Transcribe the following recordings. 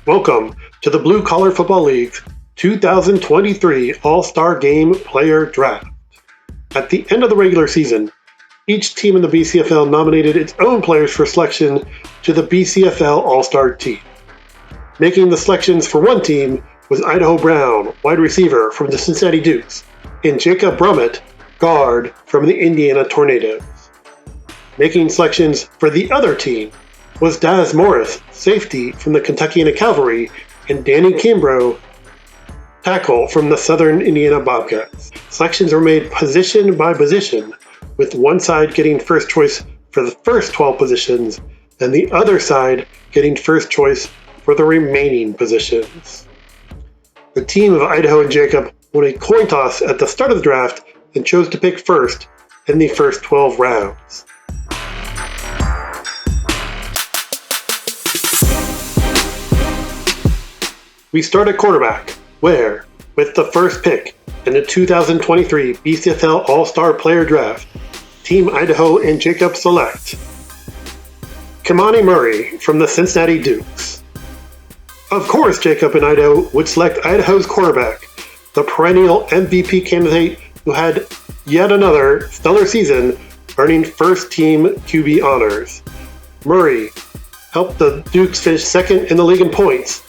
Welcome to the Blue Collar Football League's 2023 All-Star Game Player Draft. At the end of the regular season, each team in the BCFL nominated its own players for selection to the BCFL All-Star Team. Making the selections for one team was Idaho Brown, wide receiver from the Cincinnati Dukes, and Jacob Brummett, guard from the Indiana Tornadoes. Making selections for the other team was Daz Morris, safety from the Kentucky Cavalry, and Danny Kimbrough, tackle from the Southern Indiana Bobcats. Selections were made position by position, with one side getting first choice for the first 12 positions, and the other side getting first choice for the remaining positions. The team of Idaho and Jacob won a coin toss at the start of the draft and chose to pick first in the first 12 rounds. We start at quarterback, where, with the first pick in the 2023 BCFL All-Star Player Draft, Team Idaho and Jacob select Kimani Murray from the Cincinnati Dukes. Of course, Jacob and Idaho would select Idaho's quarterback, the perennial MVP candidate who had yet another stellar season, earning first-team QB honors. Murray helped the Dukes finish second in the league in points,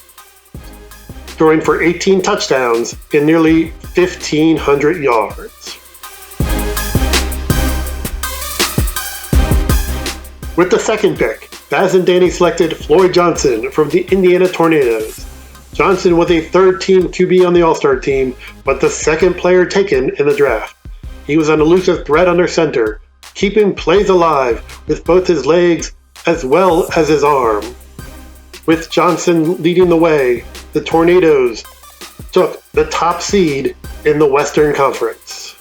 throwing for 18 touchdowns and nearly 1,500 yards. With the second pick, Baz and Danny selected Floyd Johnson from the Indiana Tornadoes. Johnson was a third-team QB on the All-Star team, but the second player taken in the draft. He was an elusive threat under center, keeping plays alive with both his legs as well as his arm. With Johnson leading the way, the Tornadoes took the top seed in the Western Conference.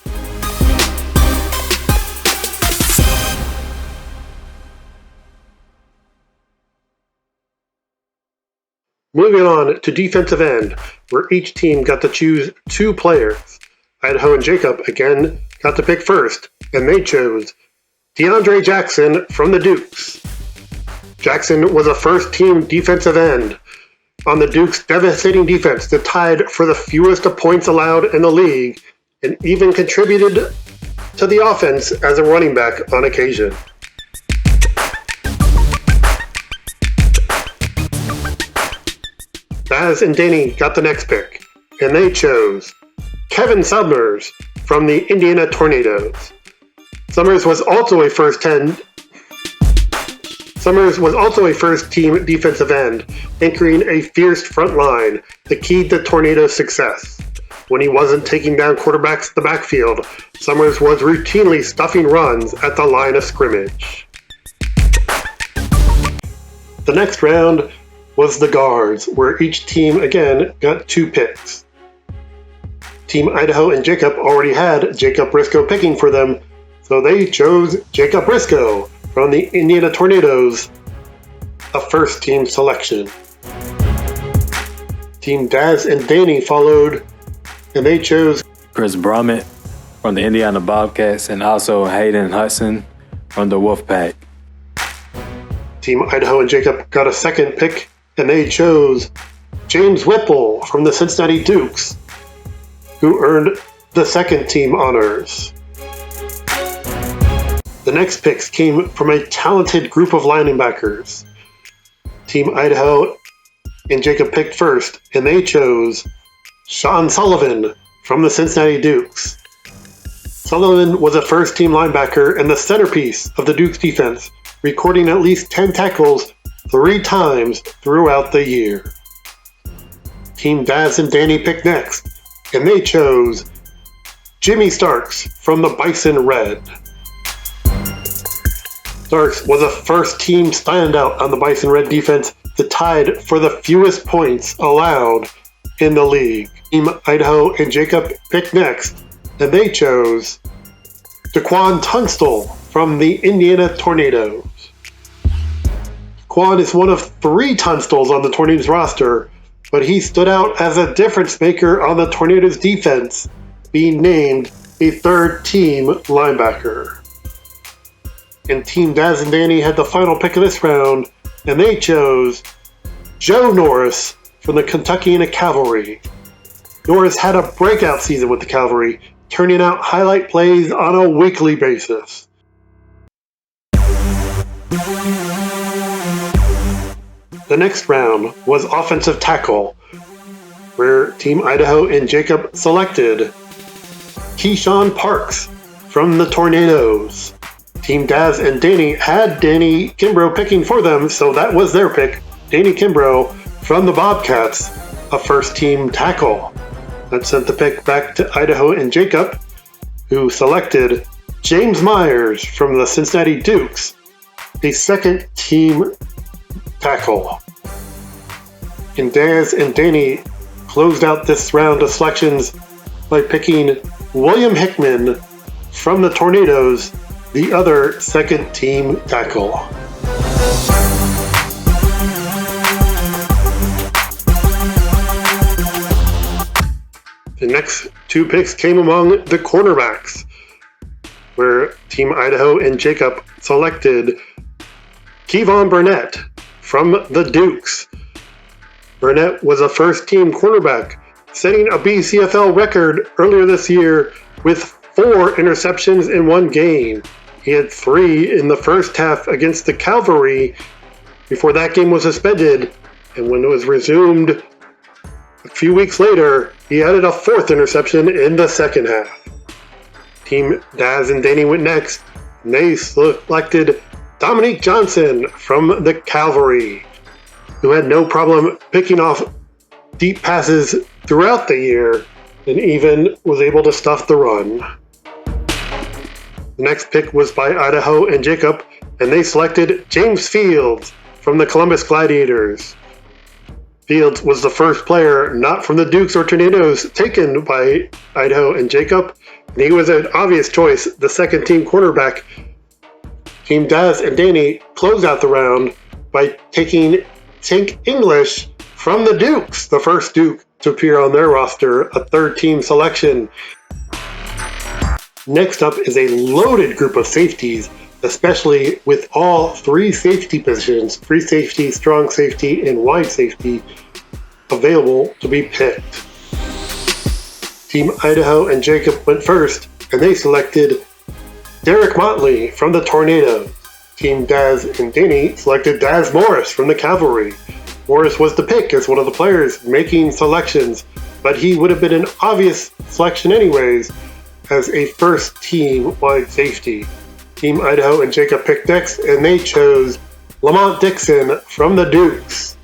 Moving on to defensive end, where each team got to choose two players. Idaho and Jacob again got to pick first, and they chose DeAndre Jackson from the Dukes. Jackson was a first-team defensive end on the Dukes' devastating defense that tied for the fewest points allowed in the league and even contributed to the offense as a running back on occasion. Baz and Danny got the next pick, and they chose Kevin Summers from the Indiana Tornadoes. Summers was also a first-team defensive end, anchoring a fierce front line that keyed the Tornadoes' success. When he wasn't taking down quarterbacks in the backfield, Summers was routinely stuffing runs at the line of scrimmage. The next round was the guards, where each team again got two picks. Team Idaho and Jacob already had Jacob Briscoe picking for them, so they chose Jacob Briscoe from the Indiana Tornadoes, a first-team selection. Team Daz and Danny followed, and they chose Chris Brummett from the Indiana Bobcats and also Hayden Hudson from the Wolfpack. Team Idaho and Jacob got a second pick, and they chose James Whipple from the Cincinnati Dukes, who earned the second-team honors. The next picks came from a talented group of linebackers. Team Idaho and Jacob picked first, and they chose Sean Sullivan from the Cincinnati Dukes. Sullivan was a first-team linebacker and the centerpiece of the Dukes defense, recording at least 10 tackles 3 times throughout the year. Team Daz and Danny picked next, and they chose Jimmy Starks from the Bison Red. Starks was a first-team standout on the Bison Red defense that tied for the fewest points allowed in the league. Team Idaho and Jacob picked next, and they chose Daquan Tunstall from the Indiana Tornadoes. Daquan is one of 3 Tunstalls on the Tornadoes roster, but he stood out as a difference maker on the Tornadoes defense, being named a third-team linebacker. And Team Daz and Danny had the final pick of this round, and they chose Joe Norris from the Kentucky Cavalry. Norris had a breakout season with the Cavalry, turning out highlight plays on a weekly basis. The next round was offensive tackle, where Team Idaho and Jacob selected Keyshawn Parks from the Tornadoes. Team Daz and Danny had Danny Kimbrough picking for them, so that was their pick. Danny Kimbrough from the Bobcats, a first-team tackle. That sent the pick back to Idaho and Jacob, who selected James Myers from the Cincinnati Dukes, a second-team tackle. And Daz and Danny closed out this round of selections by picking William Hickman from the Tornadoes, the other second-team tackle. The next two picks came among the cornerbacks, where Team Idaho and Jacob selected Kevon Burnett from the Dukes. Burnett was a first-team cornerback, setting a BCFL record earlier this year with 4 interceptions in one game. He had 3 in the first half against the Cavalry before that game was suspended, and when it was resumed a few weeks later, he added a 4th interception in the second half. Team Daz and Danny went next, and they selected Dominique Johnson from the Cavalry, who had no problem picking off deep passes throughout the year and even was able to stuff the run. The next pick was by Idaho and Jacob, and they selected James Fields from the Columbus Gladiators. Fields was the first player not from the Dukes or Tornadoes taken by Idaho and Jacob, and he was an obvious choice, the second-team cornerback. Team Daz and Danny closed out the round by taking Tank English from the Dukes, the first Duke to appear on their roster, a third-team selection. Next up is a loaded group of safeties, especially with all 3 safety positions, free safety, strong safety, and wide safety, available to be picked. Team Idaho and Jacob went first, and they selected Derek Motley from the Tornadoes. Team Daz and Danny selected Daz Morris from the Cavalry. Morris was the pick as one of the players making selections, but he would have been an obvious selection anyways as a first-team wide safety. Team Idaho and Jacob picked next, and they chose Lamont Dixon from the Dukes.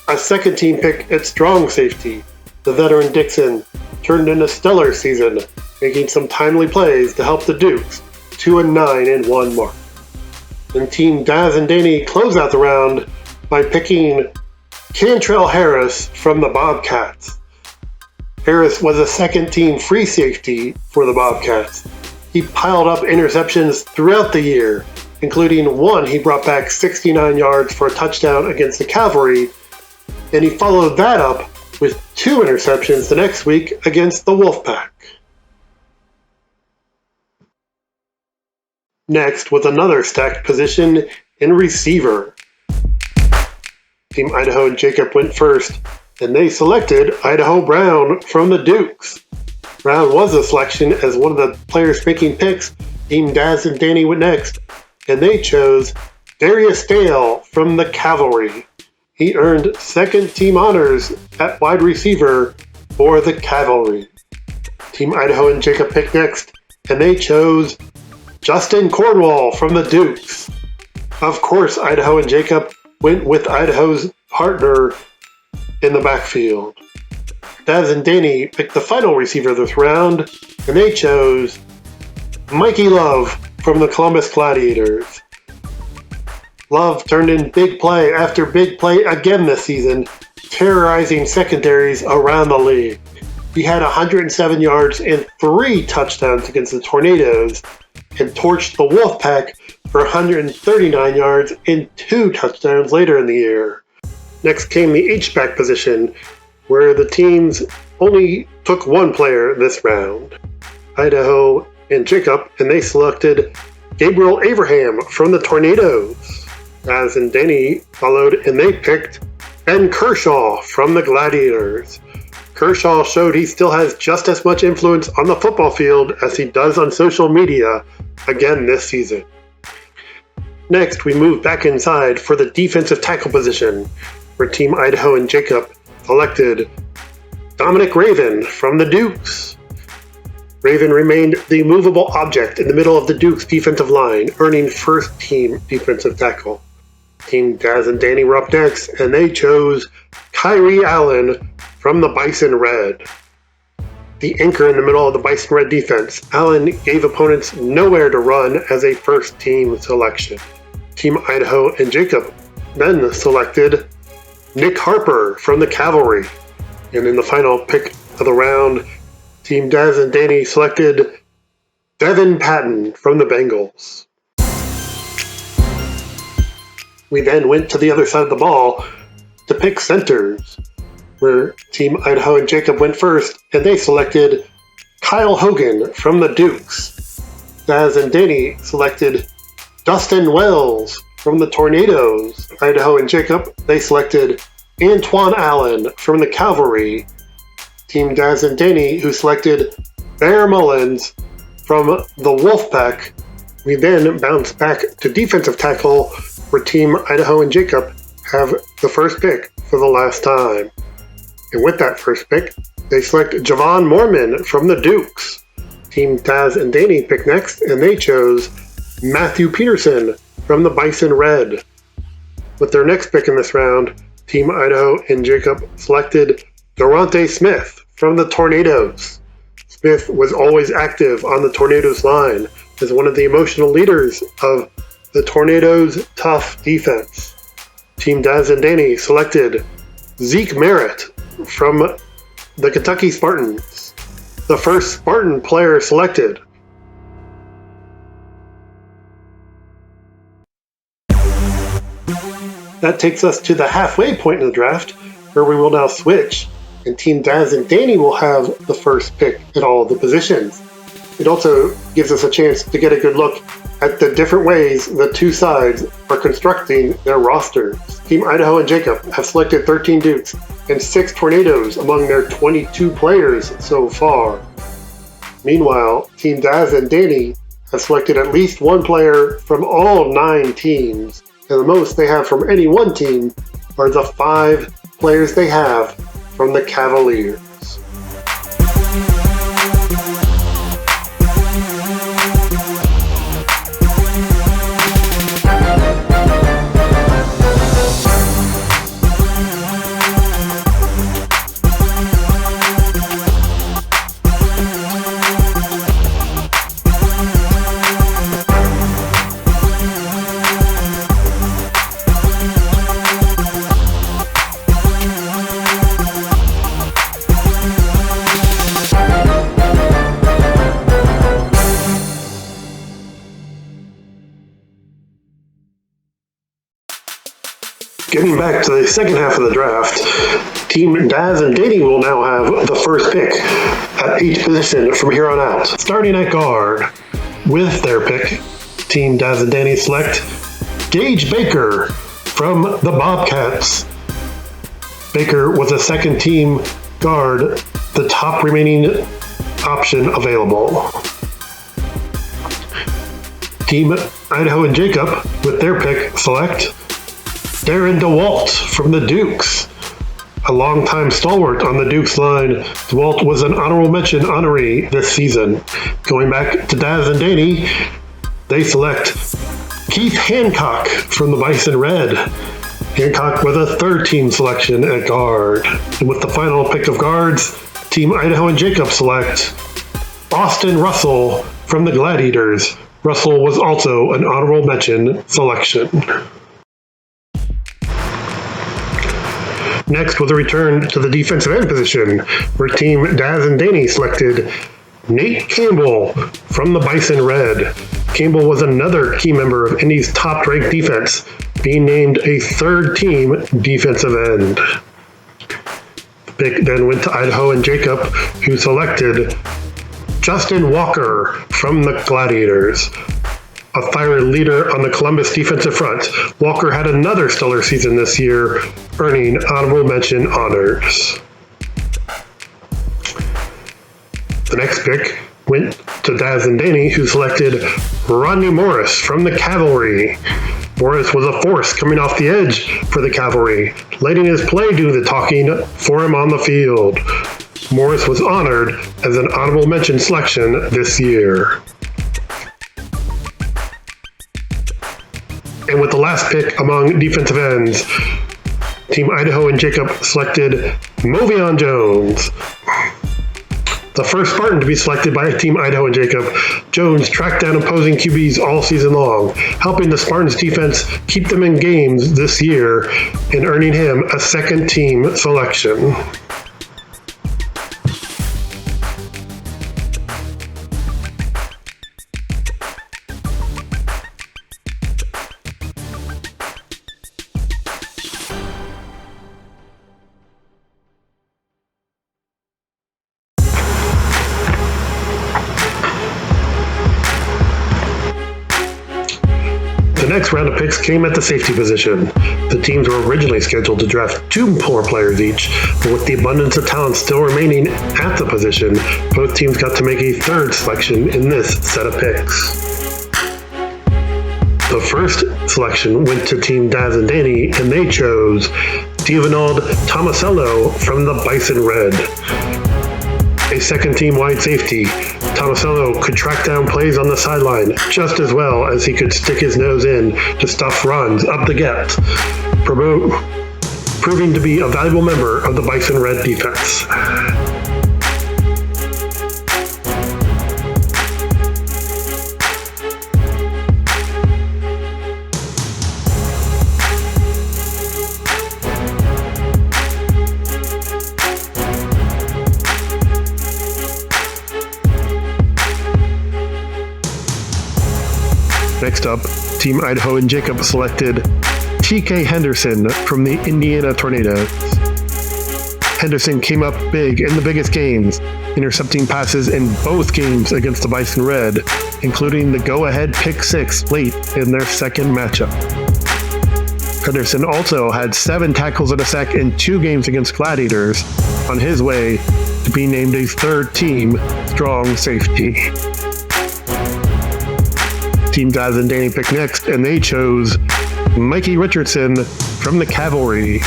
A second-team pick at strong safety, the veteran Dixon turned in a stellar season, making some timely plays to help the Dukes 2-9-1 mark. And Team Daz and Danny close out the round by picking Cantrell Harris from the Bobcats. Harris was a second-team free safety for the Bobcats. He piled up interceptions throughout the year, including one he brought back 69 yards for a touchdown against the Cavalry, and he followed that up with 2 interceptions the next week against the Wolfpack. Next was another stacked position in receiver. Team Idaho and Jacob went first, and they selected Idaho Brown from the Dukes. Brown was a selection as one of the players making picks. Team Daz and Danny went next, and they chose Darius Dale from the Cavalry. He earned second-team honors at wide receiver for the Cavalry. Team Idaho and Jacob picked next, and they chose Justin Cornwall from the Dukes. Of course, Idaho and Jacob went with Idaho's partner in the backfield. Daz and Danny picked the final receiver this round, and they chose Mikey Love from the Columbus Gladiators. Love turned in big play after big play again this season, terrorizing secondaries around the league. He had 107 yards and 3 touchdowns against the Tornadoes, and torched the Wolfpack for 139 yards and 2 touchdowns later in the year. Next came the H-back position, where the teams only took one player this round. Idaho and Jacob, and they selected Gabriel Abraham from the Tornadoes. Daz and Danny followed, and they picked Ben Kershaw from the Gladiators. Kershaw showed he still has just as much influence on the football field as he does on social media again this season. Next, we move back inside for the defensive tackle position, where Team Idaho and Jacob selected Dominic Raven from the Dukes. Raven remained the movable object in the middle of the Dukes defensive line, earning first team defensive tackle. Team Daz and Danny were up next, and they chose Kyrie Allen from the Bison Red. The anchor in the middle of the Bison Red defense, Allen gave opponents nowhere to run as a first team selection. Team Idaho and Jacob then selected Nick Harper from the Cavalry. And in the final pick of the round, Team Daz and Danny selected Devin Patton from the Bengals. We then went to the other side of the ball to pick centers, where Team Idaho and Jacob went first, and they selected Kyle Hogan from the Dukes. Daz and Danny selected Dustin Wells from the Tornadoes. Idaho and Jacob, they selected Antoine Allen from the Cavalry. Team Daz and Danny, who selected Bear Mullins from the Wolfpack. We then bounced back to defensive tackle, where Team Idaho and Jacob have the first pick for the last time. And with that first pick, they select Javon Mormon from the Dukes. Team Daz and Danny pick next, and they chose Matthew Peterson from the Bison Red. With their next pick in this round, Team Idaho and Jacob selected Durante Smith from the Tornadoes. Smith was always active on the Tornadoes line as one of the emotional leaders of the Tornadoes' tough defense. Team Daz and Danny selected Zeke Merritt from the Kentucky Spartans, the first Spartan player selected. That takes us to the halfway point in the draft, where we will now switch, and Team Daz and Danny will have the first pick at all the positions. It also gives us a chance to get a good look at the different ways the two sides are constructing their rosters. Team Idaho and Jacob have selected 13 Dukes and 6 Tornadoes among their 22 players so far. Meanwhile, Team Daz and Danny have selected at least one player from all 9 teams, and the most they have from any one team are the 5 players they have from the Cavaliers. Getting back to the second half of the draft, Team Daz and Danny will now have the first pick at each position from here on out. Starting at guard, with their pick, Team Daz and Danny select Gage Baker from the Bobcats. Baker was a second team guard, the top remaining option available. Team Idaho and Jacob, with their pick, select Darren DeWalt from the Dukes. A longtime stalwart on the Dukes line, DeWalt was an honorable mention honoree this season. Going back to Daz and Danny, they select Keith Hancock from the Bison Red. Hancock was a third-team selection at guard. And with the final pick of guards, Team Idaho and Jacob select Austin Russell from the Gladiators. Russell was also an honorable mention selection. Next was a return to the defensive end position, where Team Daz and Danny selected Nate Campbell from the Bison Red. Campbell was another key member of Indy's top-ranked defense, being named a third-team defensive end. The pick then went to Idaho and Jacob, who selected Justin Walker from the Gladiators. a fiery leader on the Columbus defensive front, Walker had another stellar season this year, earning honorable mention honors. The next pick went to Daz and Danny, who selected Rodney Morris from the Cavalry. Morris was a force coming off the edge for the Cavalry, letting his play do the talking for him on the field. Morris was honored as an honorable mention selection this year. And with the last pick among defensive ends, Team Idaho and Jacob selected Movion Jones. The first Spartan to be selected by Team Idaho and Jacob, Jones tracked down opposing QBs all season long, helping the Spartans' defense keep them in games this year and earning him a second team selection. The next round of picks came at the safety position. The teams were originally scheduled to draft 2 more players each, but with the abundance of talent still remaining at the position, both teams got to make a third selection in this set of picks. The first selection went to Team Daz and Danny, and they chose Divinald Tomasello from the Bison Red. A second team wide safety, Tomasello could track down plays on the sideline just as well as he could stick his nose in to stuff runs up the gut, proving to be a valuable member of the Bison Red defense. Next up, Team Idaho and Jacob selected T.K. Henderson from the Indiana Tornadoes. Henderson came up big in the biggest games, intercepting passes in both games against the Bison Red, including the go-ahead pick 6 late in their second matchup. Henderson also had 7 tackles and a sack in 2 games against Gladiators, on his way to being named a third-team strong safety. Team Daz and Danny picked next, and they chose Mikey Richardson from the Cavalry.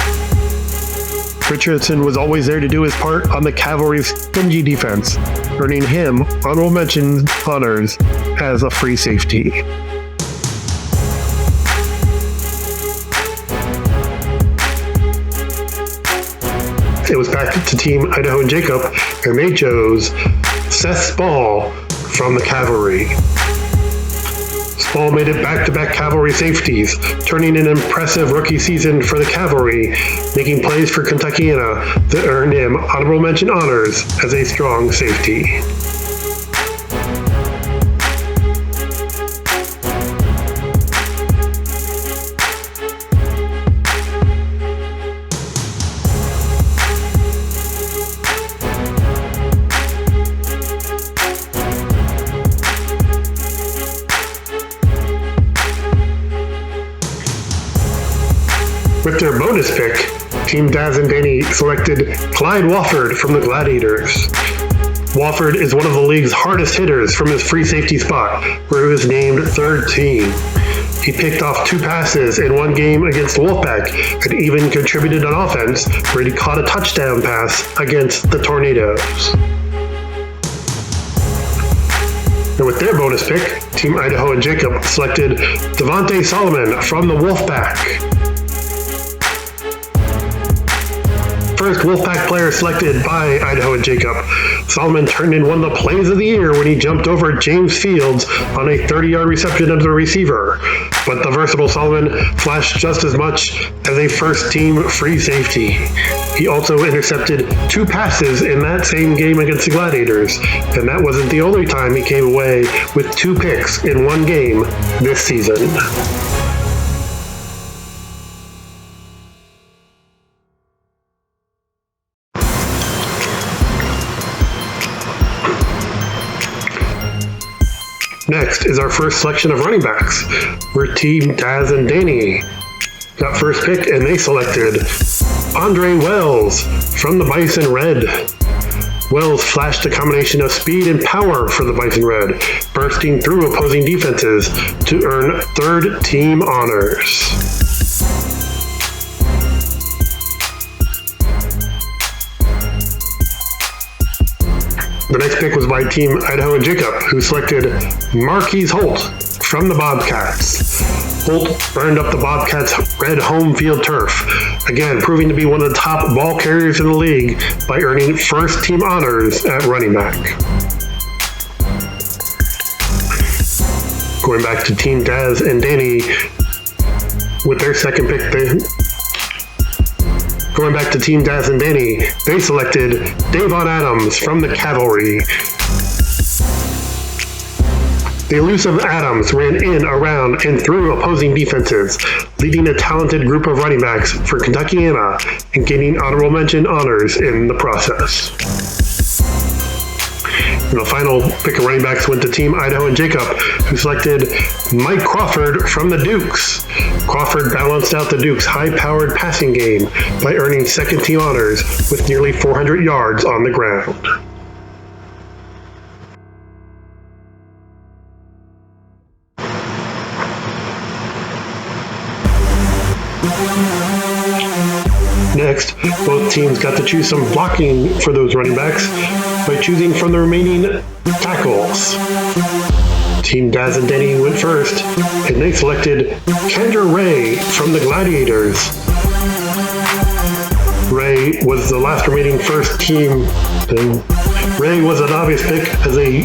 Richardson was always there to do his part on the Cavalry's stingy defense, earning him honorable mention honors as a free safety. It was back to Team Idaho and Jacob, and they chose Seth Spall from the Cavalry. Spall made it back-to-back Cavalry safeties, turning an impressive rookie season for the Cavalry, making plays for Kentuckiana that earned him honorable mention honors as a strong safety. With their bonus pick, Team Daz and Danny selected Clyde Wofford from the Gladiators. Wofford is one of the league's hardest hitters from his free safety spot, where he was named third team. He picked off 2 passes in one game against the Wolfpack and even contributed on offense, where he caught a touchdown pass against the Tornadoes. And with their bonus pick, Team Idaho and Jacob selected Devontae Solomon from the Wolfpack. First Wolfpack player selected by Idaho and Jacob, Solomon turned in one of the plays of the year when he jumped over James Fields on a 30-yard reception of the receiver. But the versatile Solomon flashed just as much as a first-team free safety. He also intercepted 2 passes in that same game against the Gladiators, and that wasn't the only time he came away with 2 picks in one game this season. Next is our first selection of running backs, where Team Daz and Danny got first pick, and they selected Andre Wells from the Bison Red. Wells flashed a combination of speed and power for the Bison Red, bursting through opposing defenses to earn third team honors. The next pick was by Team Idaho and Jacob, who selected Marquise Holt from the Bobcats. Holt burned up the Bobcats' red home field turf, again proving to be one of the top ball carriers in the league by earning first team honors at running back. Going back to Team Daz and Danny with their second pick, they selected Davon Adams from the Cavalry. The elusive Adams ran in, around, and through opposing defenses, leading a talented group of running backs for Kentuckiana and gaining honorable mention honors in the process. And the final pick of running backs went to Team Idaho and Jacob, who selected Mike Crawford from the Dukes. Crawford balanced out the Dukes' high-powered passing game by earning second-team honors with nearly 400 yards on the ground. Next, both teams got to choose some blocking for those running backs by choosing from the remaining tackles. Team Daz and Denny went first, and they selected Kendra Ray from the Gladiators. Ray was the last remaining first team. Ray was an obvious pick as a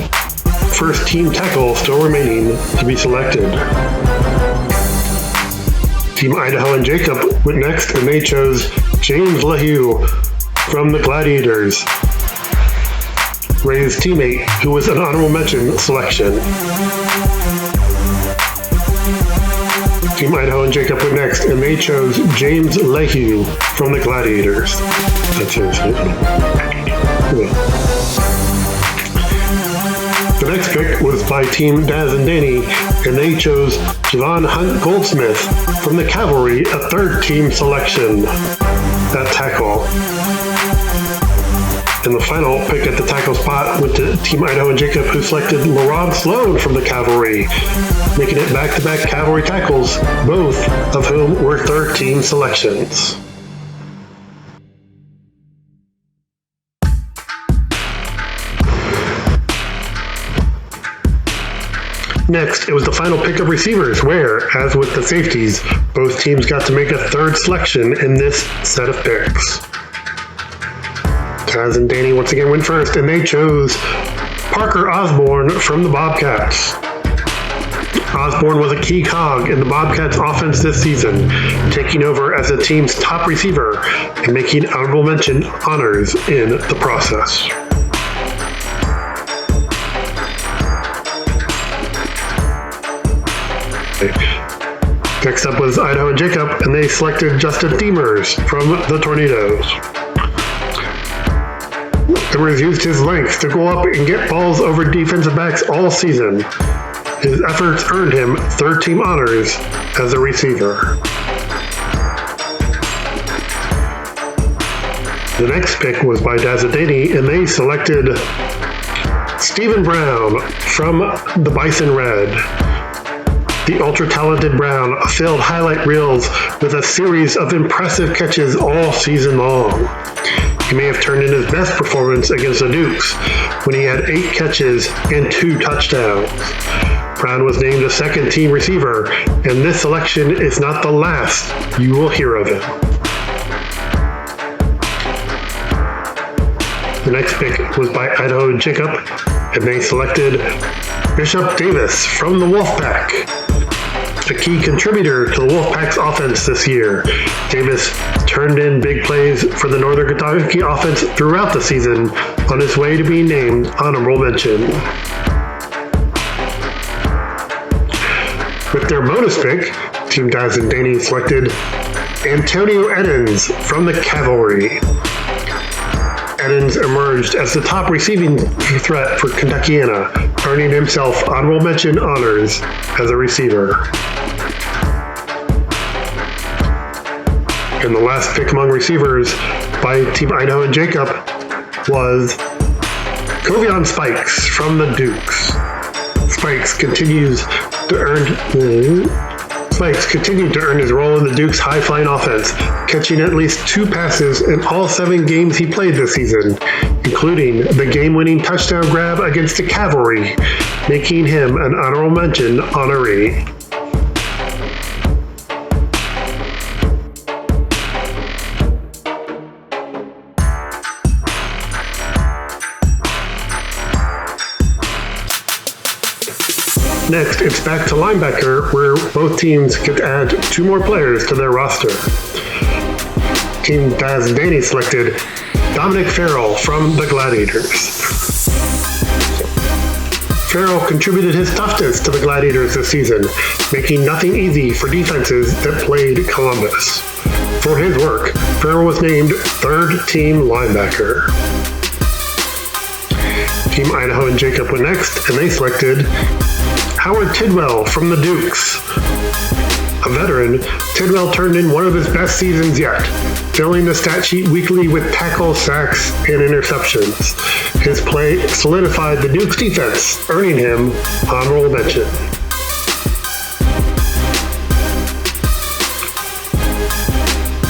first team tackle still remaining to be selected. Team Idaho and Jacob went next, and they chose James LaHue from the Gladiators, Ray's teammate, who was an honorable mention selection. Team Idaho and Jacob went next, and they chose James LaHue from the Gladiators. That's his name. The next pick was by Team Daz and Danny, and they chose Javon Hunt Goldsmith from the Cavalry, a third team selection at tackle. And the final pick at the tackle spot went to Team Idaho and Jacob, who selected LaRon Sloan from the Cavalry, making it back-to-back Cavalry tackles, both of whom were third team selections. Next, it was the final pick of receivers, where, as with the safeties, both teams got to make a third selection in this set of picks. Taz and Danny once again went first, and they chose Parker Osborne from the Bobcats. Osborne was a key cog in the Bobcats' offense this season, taking over as the team's top receiver and making honorable mention honors in the process. Next up was Idaho and Jacob, and they selected Justin Demers from the Tornadoes. Demers used his length to go up and get balls over defensive backs all season. His efforts earned him third team honors as a receiver. The next pick was by Dazadani, and they selected Stephen Brown from the Bison Red. The ultra-talented Brown filled highlight reels with a series of impressive catches all season long. He may have turned in his best performance against the Dukes when he had 8 catches and 2 touchdowns. Brown was named a second-team receiver, and this selection is not the last you will hear of him. The next pick was by Idaho and Jacob, and they selected Bishop Davis from the Wolfpack. A key contributor to the Wolfpack's offense this year, Davis turned in big plays for the Northern Kentucky offense throughout the season on his way to being named honorable mention. With their bonus pick, Team Daz and Danny selected Antonio Edens from the Cavalry. Edens emerged as the top receiving threat for Kentuckiana, earning himself honorable mention honors as a receiver. And the last pick among receivers by Team Idaho and Jacob was Kovion Spikes from the Dukes. Spikes continued to earn his role in the Dukes' high-flying offense, catching at least 2 passes in all 7 games he played this season, including the game-winning touchdown grab against the Cavalry, making him an honorable mention honoree. Next, it's back to linebacker, where both teams get to add 2 more players to their roster. Team Daz and Danny selected Dominic Farrell from the Gladiators. Farrell contributed his toughness to the Gladiators this season, making nothing easy for defenses that played Columbus. For his work, Farrell was named 3rd team linebacker. Team Idaho and Jacob went next, and they selected Howard Tidwell from the Dukes. A veteran, Tidwell turned in one of his best seasons yet, filling the stat sheet weekly with tackles, sacks, and interceptions. His play solidified the Dukes defense, earning him honorable mention.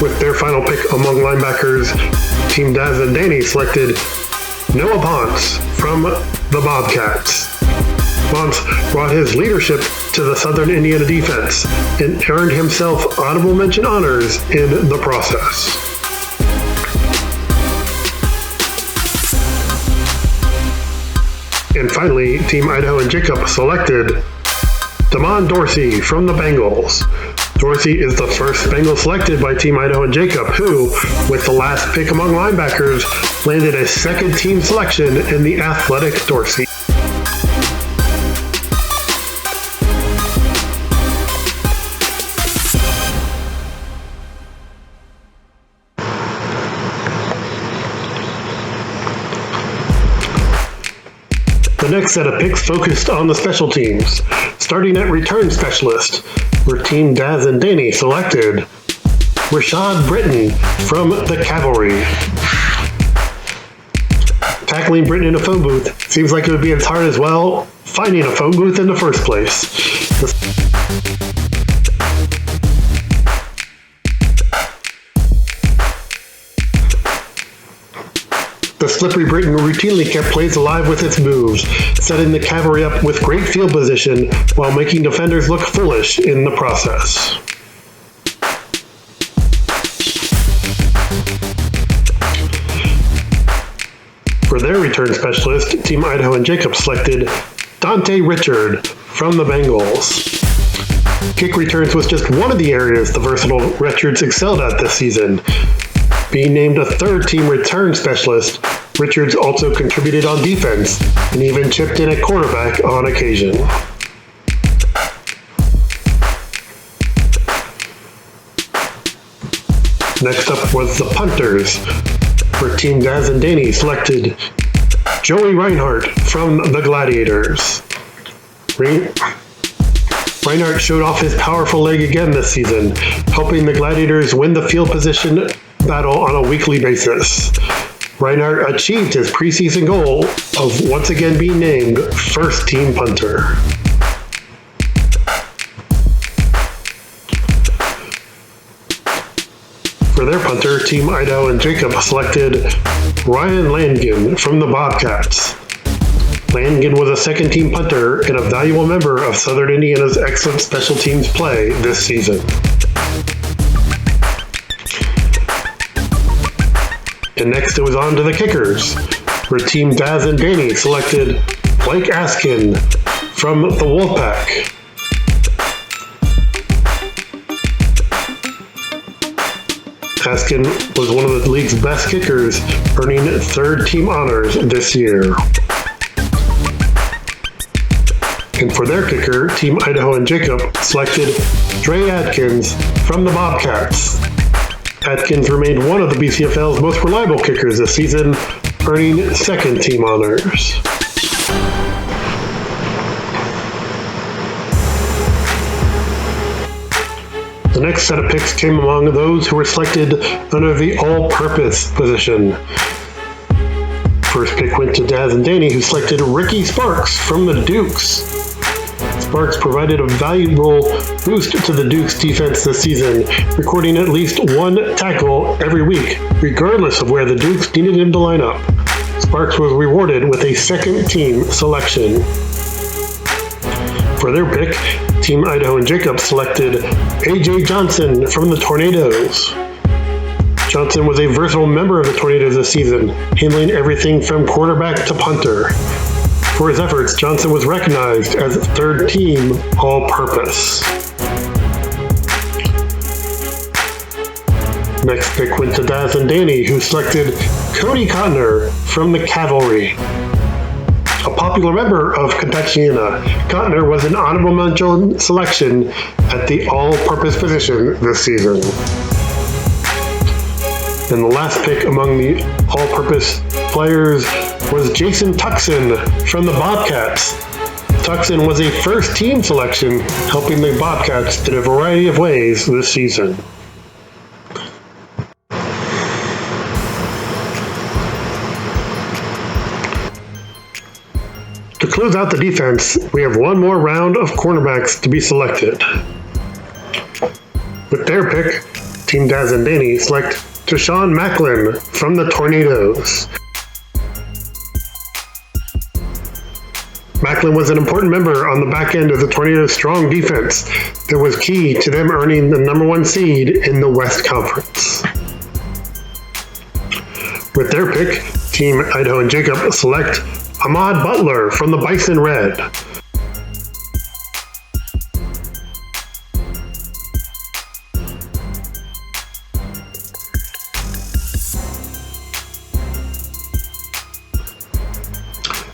With their final pick among linebackers, Team Daz and Danny selected Noah Ponce from the Bobcats. Ponce brought his leadership to the Southern Indiana defense and earned himself honorable mention honors in the process. And finally, Team Idaho and Jacob selected Damon Dorsey from the Bengals. Dorsey is the first Bengal selected by Team Idaho and Jacob, who, with the last pick among linebackers, landed a 2nd team selection in the athletic Dorsey. The next set of picks focused on the special teams, starting at return specialist, where Team Daz and Danny selected Rashad Britton from the Cavalry. Tackling Britton in a phone booth seems like it would be as hard as, well, finding a phone booth in the first place. The slippery Britton routinely kept plays alive with its moves, setting the Cavalry up with great field position while making defenders look foolish in the process. For their return specialist, Team Idaho and Jacob selected Dante Richard from the Bengals. Kick returns was just one of the areas the versatile Richards excelled at this season. Being named a 3rd team return specialist, Richards also contributed on defense and even chipped in at quarterback on occasion. Next up was the punters, where Team Daz and Danny selected Joey Reinhardt from the Gladiators. Reinhardt showed off his powerful leg again this season, helping the Gladiators win the field position battle on a weekly basis. Reinhardt achieved his preseason goal of once again being named 1st team punter. For their punter, Team Idaho and Jacob selected Ryan Langen from the Bobcats. Langen was a 2nd team punter and a valuable member of Southern Indiana's excellent special teams play this season. And next it was on to the kickers, where Team Daz and Danny selected Blake Askin from the Wolfpack. Askin was one of the league's best kickers, earning 3rd team honors this year. And for their kicker, Team Idaho and Jacob selected Dre Adkins from the Bobcats. Atkins remained one of the BCFL's most reliable kickers this season, earning second team honors. The next set of picks came among those who were selected under the all-purpose position. First pick went to Daz and Danny, who selected Ricky Sparks from the Dukes. Sparks provided a valuable boost to the Dukes defense this season, recording at least one tackle every week, regardless of where the Dukes needed him to line up. Sparks was rewarded with a second team selection. For their pick, Team Idaho and Jacob selected A.J. Johnson from the Tornadoes. Johnson was a versatile member of the Tornadoes this season, handling everything from quarterback to punter. For his efforts, Johnson was recognized as third team all-purpose. Next pick went to Daz and Danny, who selected Cody Cotner from the Cavalry. A popular member of Kentuckiana, Cotner was an honorable mention selection at the all-purpose position this season. And the last pick among the all-purpose players was Jason Tuckson from the Bobcats. Tuckson was a first-team selection, helping the Bobcats in a variety of ways this season. To close out the defense, we have one more round of cornerbacks to be selected. With their pick, Team Daz and Danny select Tashawn Macklin from the Tornadoes. Macklin was an important member on the back end of the Tornadoes' strong defense that was key to them earning the number one seed in the West Conference. With their pick, Team Idaho and Jacob select Ahmad Butler from the Bison Red.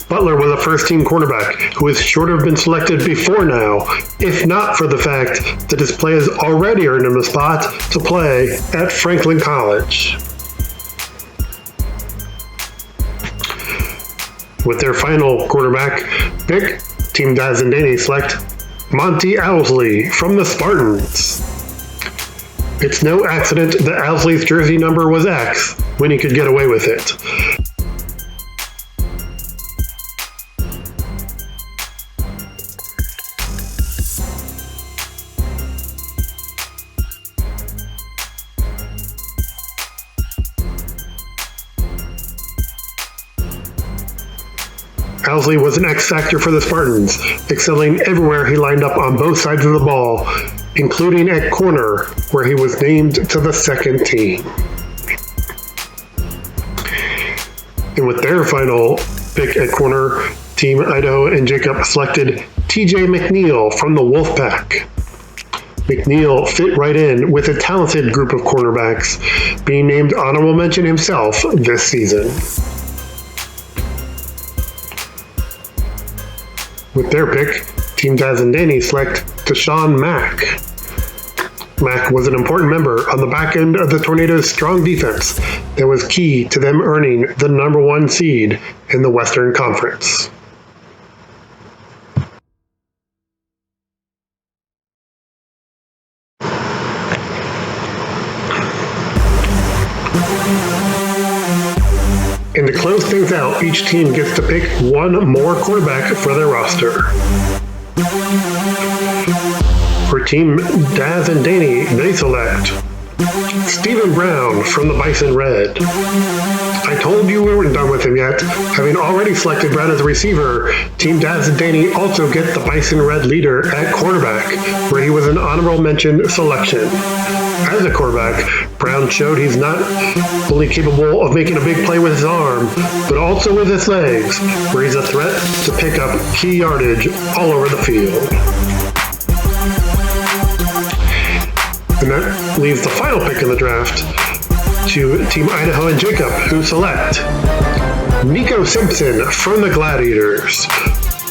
Butler was a first-team quarterback who was sure to have been selected before now, if not for the fact that his play has already earned him a spot to play at Franklin College. With their final quarterback pick, Team Daz and Danny select Monty Owsley from the Spartans. It's no accident that Owsley's jersey number was X when he could get away with it. Owsley was an X-factor for the Spartans, excelling everywhere he lined up on both sides of the ball, including at corner, where he was named to the second team. And with their final pick at corner, Team Idaho and Jacob selected TJ McNeil from the Wolfpack. McNeil fit right in with a talented group of cornerbacks, being named honorable mention himself this season. With their pick, Team Daz and Danny select Tashawn Mack. Mack was an important member on the back end of the Tornadoes' strong defense that was key to them earning the number one seed in the Western Conference. And to close things out, each team gets to pick one more quarterback for their roster. For Team Daz and Danny, they select Stephen Brown from the Bison Red. I told you we weren't done with him yet. Having already selected Brown as a receiver, Team Daz and Danny also get the Bison Red leader at quarterback, where he was an honorable mention selection. As a quarterback, Brown showed he's not only capable of making a big play with his arm, but also with his legs, where he's a threat to pick up key yardage all over the field. And that leaves the final pick in the draft to Team Idaho and Jacob, who select Nico Simpson from the Gladiators.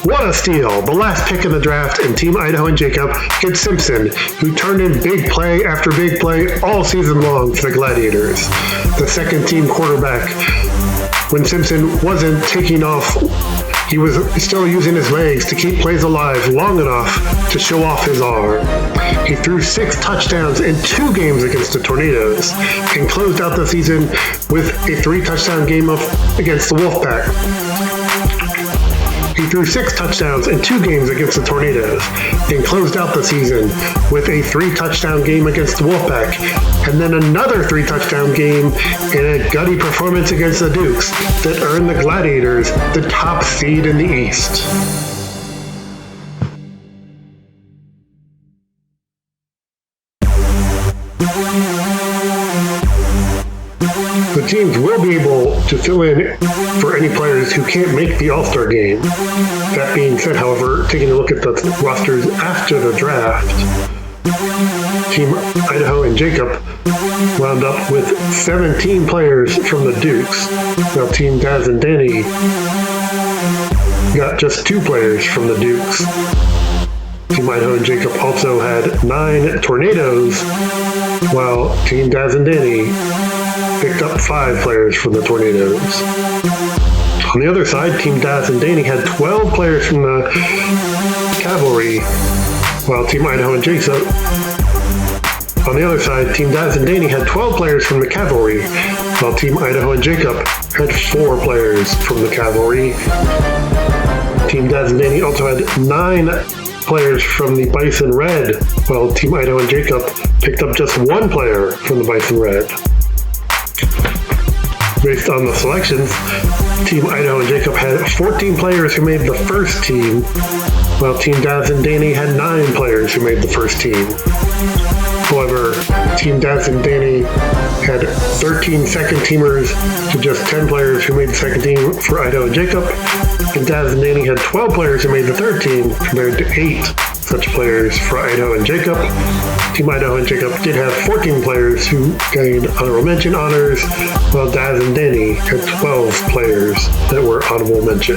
What a steal! The last pick in the draft, and Team Idaho and Jacob get Simpson, who turned in big play after big play all season long for the Gladiators. The second team quarterback. When Simpson wasn't taking off, he was still using his legs to keep plays alive long enough to show off his arm. He threw 6 touchdowns in 2 games against the Tornadoes and closed out the season with a 3-touchdown game against the Wolfpack. He threw 6 touchdowns in 2 games against the Tornadoes and closed out the season with a 3-touchdown game against the Wolfpack, and then another 3-touchdown game in a gutty performance against the Dukes that earned the Gladiators the top seed in the East. The teams will be able to fill in for any players who can't make the All-Star game. That being said, however, taking a look at the rosters after the draft, Team Idaho and Jacob wound up with 17 players from the Dukes. Now Team Daz and Danny got just 2 players from the Dukes. Team Idaho and Jacob also had 9 Tornadoes, while Team Daz and Danny picked up 5 players from the Tornadoes. On the other side, Team Daz and Danny had 12 players from the Cavalry, while Team Idaho and Jacob. On the other side, Team Daz and Danny had 12 players from the Cavalry, while Team Idaho and Jacob had 4 players from the Cavalry. Team Daz and Danny also had 9 players from the Bison Red, while Team Idaho and Jacob picked up just 1 player from the Bison Red. Based on the selections, Team Idaho and Jacob had 14 players who made the first team, while Team Daz and Danny had 9 players who made the first team. However, Team Daz and Danny had 13 second-teamers to just 10 players who made the second team for Idaho and Jacob, and Daz and Danny had 12 players who made the third team compared to 8 such players for Idaho and Jacob. Team Idaho and Jacob did have 14 players who gained honorable mention honors, while Daz and Danny had 12 players that were honorable mention.